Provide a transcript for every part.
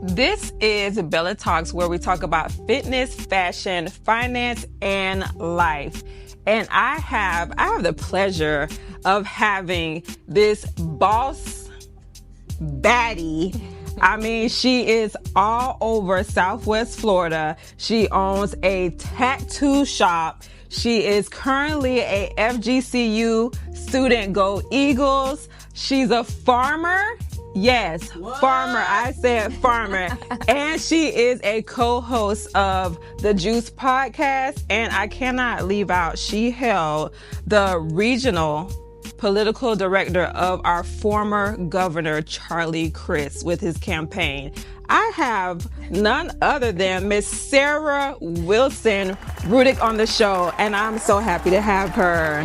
This is Bella Talks, where we talk about fitness, fashion, finance, and life. And I have the pleasure of having this boss baddie. I mean, she is all over Southwest Florida. She owns a tattoo shop. She is currently a FGCU student. Go Eagles. She's a farmer. Yes, what? Farmer. I said farmer. And she is a co-host of the Juice podcast. And I cannot leave out, she held the regional political director of our former governor, Charlie Crist, with his campaign. I have none other than Miss Sarah Wilson-Rudich on the show, and I'm so happy to have her.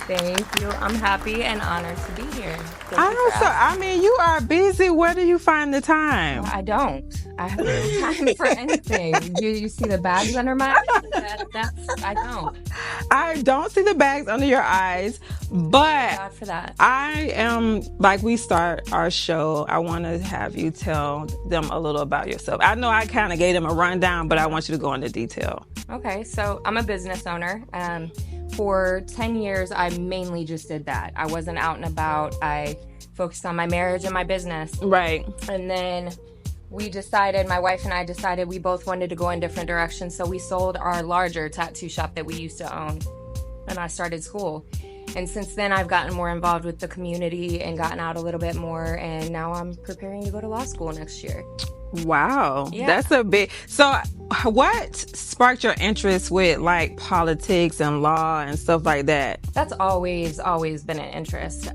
Thank you. I'm happy and honored to be here. I mean, you are busy. Where do you find the time? I don't. I have no time for anything. You see the bags under my eyes? I don't. I don't see the bags under your eyes, but God for that. I am, like we start our show, I want to have you tell them a little about yourself. I know I kind of gave them a rundown, but I want you to go into detail. Okay, so I'm a business owner. For 10 years, I mainly just did that. I wasn't out and about. I focused on my marriage and my business. Right. And then my wife and I decided we both wanted to go in different directions. So we sold our larger tattoo shop that we used to own. And I started school. And since then, I've gotten more involved with the community and gotten out a little bit more. And now I'm preparing to go to law school next year. Wow. Yeah. That's a big... So what sparked your interest with like politics and law and stuff like that? That's always been an interest.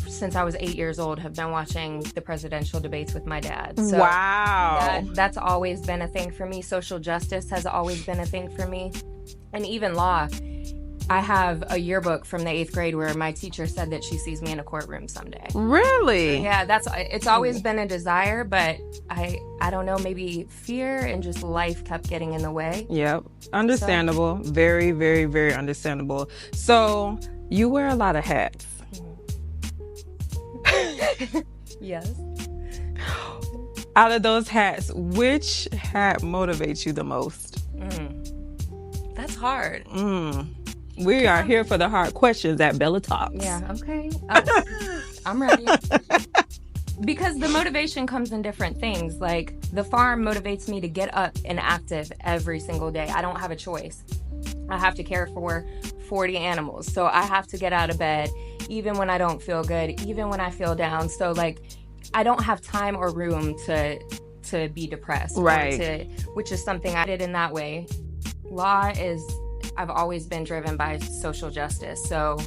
Since I was 8 years old, have been watching the presidential debates with my dad. So wow. That's always been a thing for me. Social justice has always been a thing for me. And even law. I have a yearbook from the 8th grade where my teacher said that she sees me in a courtroom someday. Really? Yeah, it's always been a desire, but I don't know, maybe fear and just life kept getting in the way. Yep. Understandable. So, very, very, very understandable. So you wear a lot of hats. Yes. Out of those hats, which hat motivates you the most? That's hard. We are here for the hard questions at Bella Talks. Yeah, okay. I'm ready. Because the motivation comes in different things. Like, the farm motivates me to get up and active every single day. I don't have a choice. I have to care for 40 animals. So I have to get out of bed, even when I don't feel good, even when I feel down. So, like, I don't have time or room to be depressed. Right. Which is something I did in that way. Law is... I've always been driven by social justice. So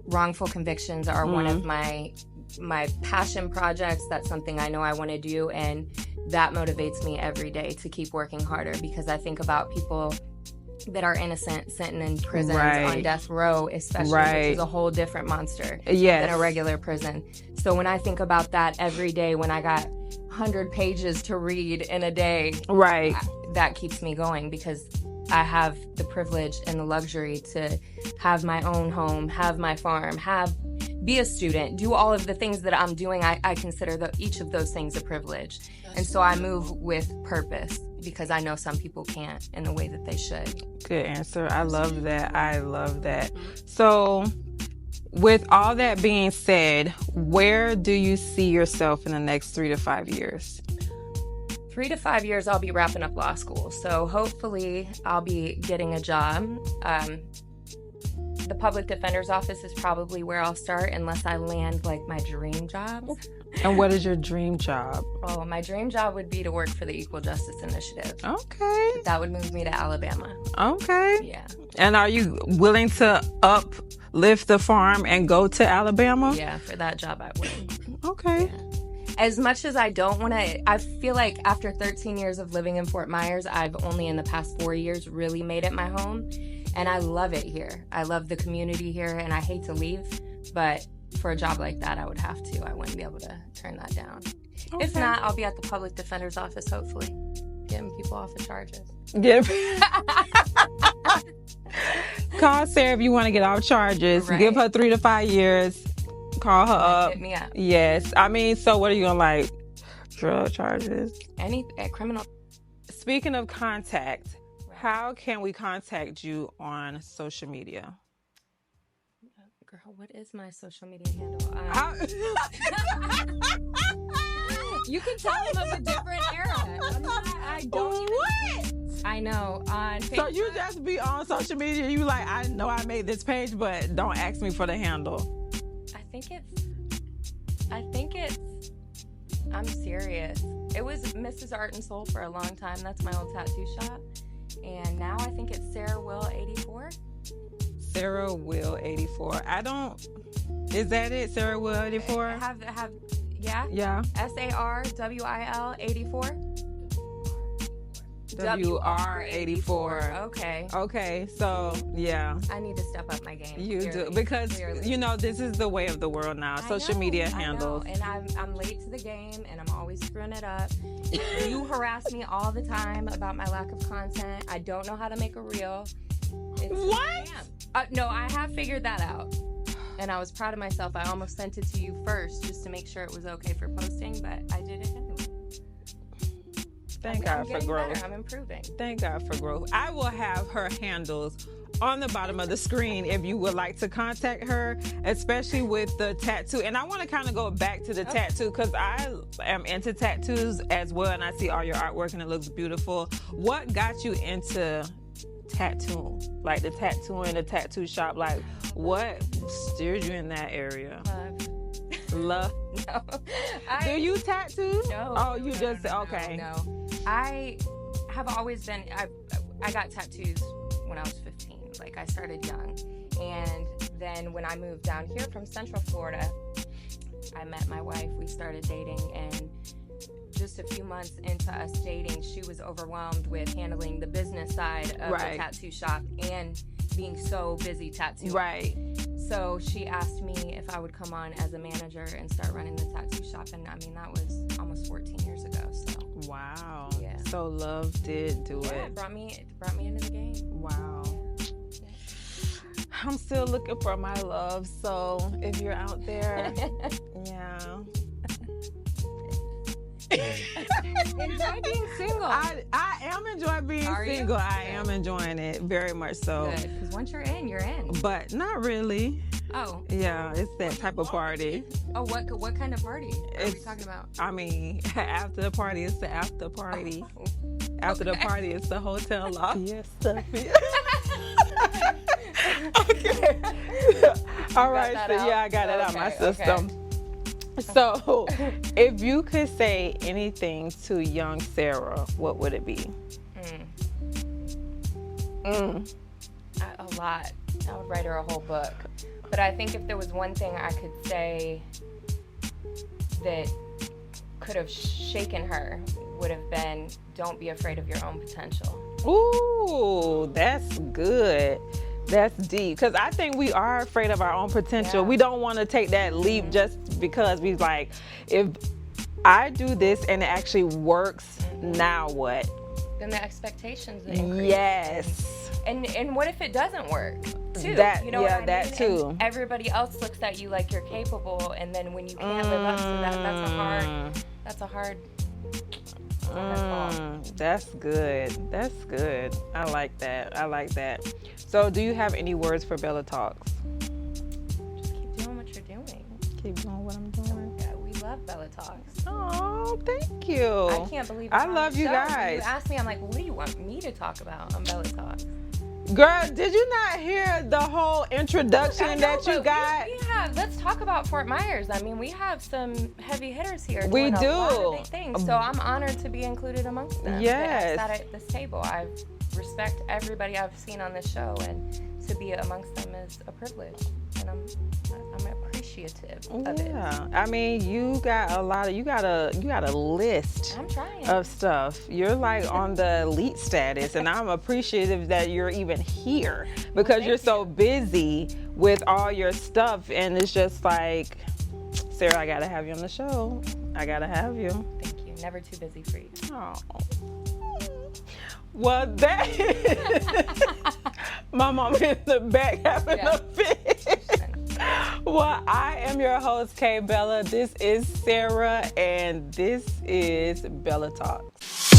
wrongful convictions are one of my passion projects. That's something I know I want to do. And that motivates me every day to keep working harder, because I think about people that are innocent sitting in prisons on death row, especially, which is a whole different monster than a regular prison. So when I think about that every day, when I got 100 pages to read in a day, that keeps me going, because I have the privilege and the luxury to have my own home, have my farm, be a student, do all of the things that I'm doing. I consider each of those things a privilege. And so I move with purpose, because I know some people can't in the way that they should. Good answer. I love that. So with all that being said, where do you see yourself in the next 3 to 5 years? 3 to 5 years, I'll be wrapping up law school. So hopefully I'll be getting a job. The public defender's office is probably where I'll start, unless I land like my dream job. And what is your dream job? Oh, my dream job would be to work for the Equal Justice Initiative. Okay. That would move me to Alabama. Okay. Yeah. And are you willing to uplift the farm and go to Alabama? Yeah, for that job I would. Okay. Yeah. As much as I don't want to, I feel like after 13 years of living in Fort Myers, I've only in the past 4 years really made it my home. And I love it here. I love the community here, and I hate to leave. But for a job like that, I would have to. I wouldn't be able to turn that down. Okay. If not, I'll be at the public defender's office, hopefully, getting people off of charges. Call Sarah if you want to get off charges. Give her 3 to 5 years. call her up. Hit me up. Yes. I mean, so what are you gonna like? Drug charges? Any criminal. Speaking of contact, how can we contact you on social media? Girl, what is my social media handle? You can tell I'm of a different era. I don't even. What? I know. On Facebook. So you just be on social media, you like, I know I made this page, but don't ask me for the handle. I think it's I'm serious. It was Mrs. Art and Soul for a long time. That's my old tattoo shop. And now I think it's Sarah Will 84. Sarah Will 84. Is that it? Sarah Will 84? Yeah. Yeah. SARWIL 84. WR 84. Okay. So, yeah. I need to step up my game. You do. Because, clearly. This is the way of the world now. Social media handles. And I'm late to the game, and I'm always screwing it up. You harass me all the time about my lack of content. I don't know how to make a reel. What? No, I have figured that out. And I was proud of myself. I almost sent it to you first just to make sure it was okay for posting, but I did it anyway. Thank God for growth. Better. I'm improving. Thank God for growth. I will have her handles on the bottom of the screen if you would like to contact her, especially with the tattoo. And I want to kind of go back to the tattoo because I am into tattoos as well, and I see all your artwork and it looks beautiful. What got you into tattooing? Like the tattooing, the tattoo shop? Like what steered you in that area? Love. No. Do you tattoo? No. Oh, you just okay. No. I have always been. I got tattoos when I was 15. Like I started young, and then when I moved down here from Central Florida, I met my wife. We started dating, and just a few months into us dating, she was overwhelmed with handling the business side of the tattoo shop and being so busy tattooing. Right. So she asked me if I would come on as a manager and start running the tattoo shop, and I mean that was almost 14 years ago. So wow. Yeah. So love did do it. It brought me into the game. Wow. I'm still looking for my love, so if you're out there, yeah. Enjoy being single. I am enjoying being single. I am enjoying it very much so. Good, because once you're in, you're in. But not really. Oh. Yeah, it's that type of party. Oh, what kind of party are we talking about? I mean, after the party, it's the after party. Oh. After the party, it's the hotel lobby. Yes, Sophia. Okay. All right. So yeah, I got it out my system. Okay. So, if you could say anything to young Sarah, what would it be? A lot. I would write her a whole book. But I think if there was one thing I could say that could have shaken her, would have been, don't be afraid of your own potential. Ooh, that's good. That's deep. Because I think we are afraid of our own potential. Yeah. We don't want to take that leap just because we like, if I do this and it actually works, now what? Then the expectations increase. Yes. And what if it doesn't work? Too. That, you know what I mean? That too. And everybody else looks at you like you're capable, and then when you can't live up to that, that's a hard That's good. That's good. I like that. So do you have any words for Bella Talks? Just keep doing what you're doing. Keep doing what I'm doing. Yeah, we love Bella Talks. Oh, thank you. I can't believe I love you guys. When you asked me, I'm like, what do you want me to talk about on Bella Talks? Girl, did you not hear the whole introduction that you got? Let's talk about Fort Myers. I mean, we have some heavy hitters here. We do. A lot of big things. So I'm honored to be included amongst them. Yes. That I sat at this table. I respect everybody I've seen on this show, and to be amongst them is a privilege. And I'm appreciative of it. Yeah. I mean, you got a list of stuff. You're like on the elite status, and I'm appreciative that you're even here because you're so busy with all your stuff, and it's just like, Sarah, I gotta have you on the show. I gotta have you. Thank you. Never too busy for you. Oh. Well, that my mom in the back having a fit. Well, I am your host, Kay Bella. This is Sarah, and this is Bella Talks.